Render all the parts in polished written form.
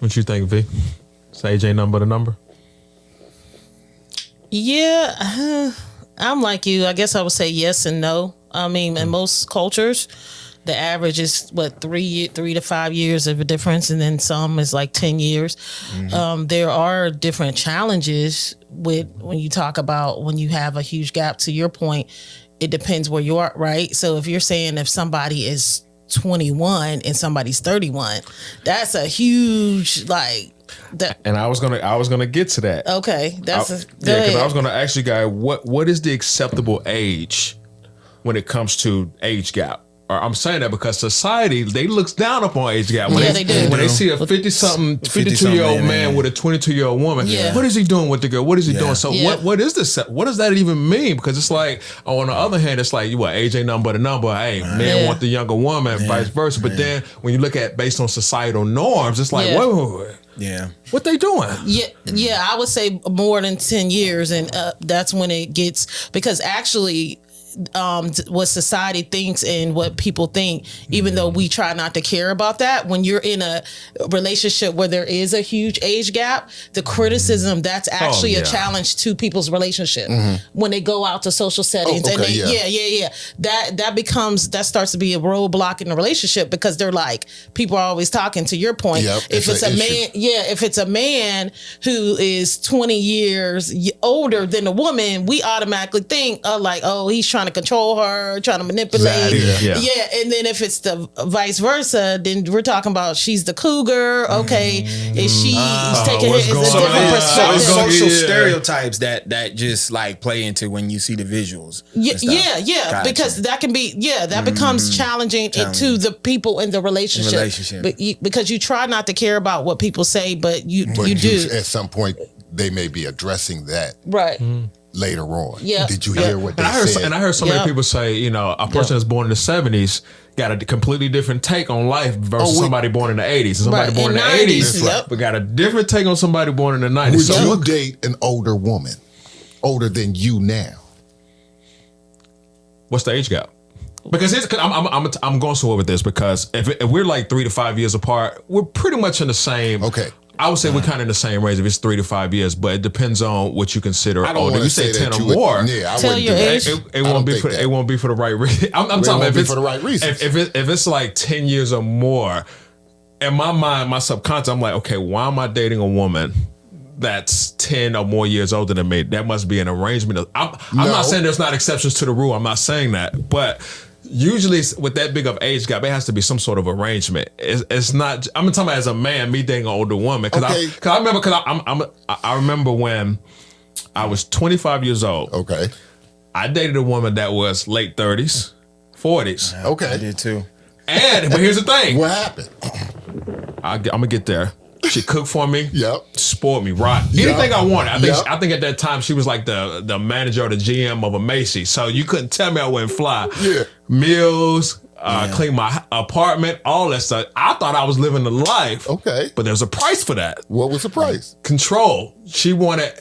What you think, V? Is AJ number the number? Yeah, I'm like you. I guess I would say yes and no. I mean, in most cultures, the average is what 3 to 5 years of a difference, and then some is like 10 years. There are different challenges with when you talk about when you have a huge gap. To your point, it depends where you are, right? So if you're saying if somebody is 21 and somebody's 31, that's a huge like. And I was gonna get to that. Okay, Because I was gonna ask you guys what is the acceptable age when it comes to age gap. Or I'm saying that because society, they looks down upon age gap. When they do. When they see a 52-year-old man with a 22-year-old woman, what is he doing with the girl? What is he doing? So what is this? What does that even mean? Because it's like, on the other hand, it's like, age ain't number the number. Hey, men want the younger woman, vice versa. But then when you look at based on societal norms, it's like, wait. Yeah. What they doing? Yeah, I would say more than 10 years. And that's when it gets, because actually, what society thinks and what people think, even though we try not to care about that, when you're in a relationship where there is a huge age gap, the criticism, that's actually a challenge to people's relationship when they go out to social settings. That starts to be a roadblock in the relationship, because they're like, people are always talking, to your point. If it's a man who is 20 years older than a woman, we automatically think he's trying to control her, trying to manipulate. And then if it's the vice versa, then we're talking about she's the cougar. Okay, is she taking it? Is a different perspective? Social stereotypes that just like play into when you see the visuals. Gotcha. Because that can be that becomes challenging to the people in the relationship. But because you try not to care about what people say, but you do. At some point, they may be addressing that. Right. Later on. Yeah. Did you hear what they said? And I heard so many people say, a person that's born in the 70s got a completely different take on life versus somebody born in the 80s. Somebody born in the 80s, but got a different take on somebody born in the 90s. Would you date an older woman, older than you now? What's the age gap? Because I'm going somewhere with this, because if we're like 3 to 5 years apart, we're pretty much in the same. Okay. I would say we're kind of in the same range if it's 3 to 5 years, but it depends on what you consider older. If you say 10 or more, I tell wouldn't your do age. that. It won't be for the right reason. I'm talking about if it's for the right reason. If it's like 10 years or more, in my mind, my subconscious, I'm like, okay, why am I dating a woman that's 10 or more years older than me? That must be an arrangement. I'm not saying there's not exceptions to the rule. I'm not saying that, but usually with that big of age gap, it has to be some sort of arrangement. It's not. I'm talking about as a man, me dating an older woman. I remember when I was 25 years old. Okay. I dated a woman that was late 30s, 40s. Okay. I did too. But here's the thing. What happened? I'm gonna get there. She cooked for me. Yep. Spoiled me right. Anything I wanted. I think at that time she was like the manager or the GM of a Macy's. So you couldn't tell me I wouldn't fly. Yeah. Meals, clean my apartment, all that stuff. I thought I was living the life. Okay. But there's a price for that. What was the price? Control. She wanted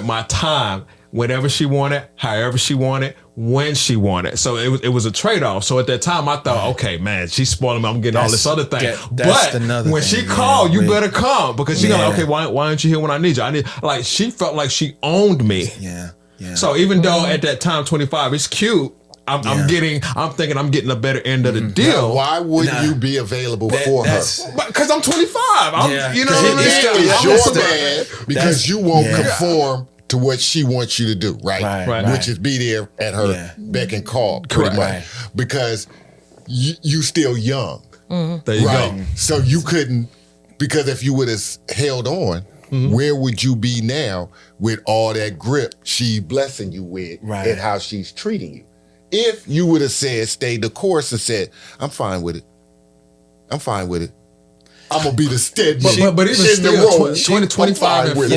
my time whenever she wanted, however she wanted, when she wanted. So it was a trade-off. So at that time I thought, okay, man, she's spoiling me. I'm getting all this other thing. But when she called, you better come, because she's like, okay, why aren't you here when I need you? She felt like she owned me. Yeah. So even though at that time 25, it's cute. I'm thinking I'm getting a better end of the deal. Now, why wouldn't you be available for her? Because I'm 25. You know what I mean? It's your bad because you won't conform to what she wants you to do, right? Which is be there at her beck and call, pretty much. Because you still young. There you go. So you couldn't, because if you would have held on, where would you be now with all that grip she's blessing you with and how she's treating you? If you would have stayed the course and said, I'm fine with it. I'm going to be the steady. But even still, 25 and 40,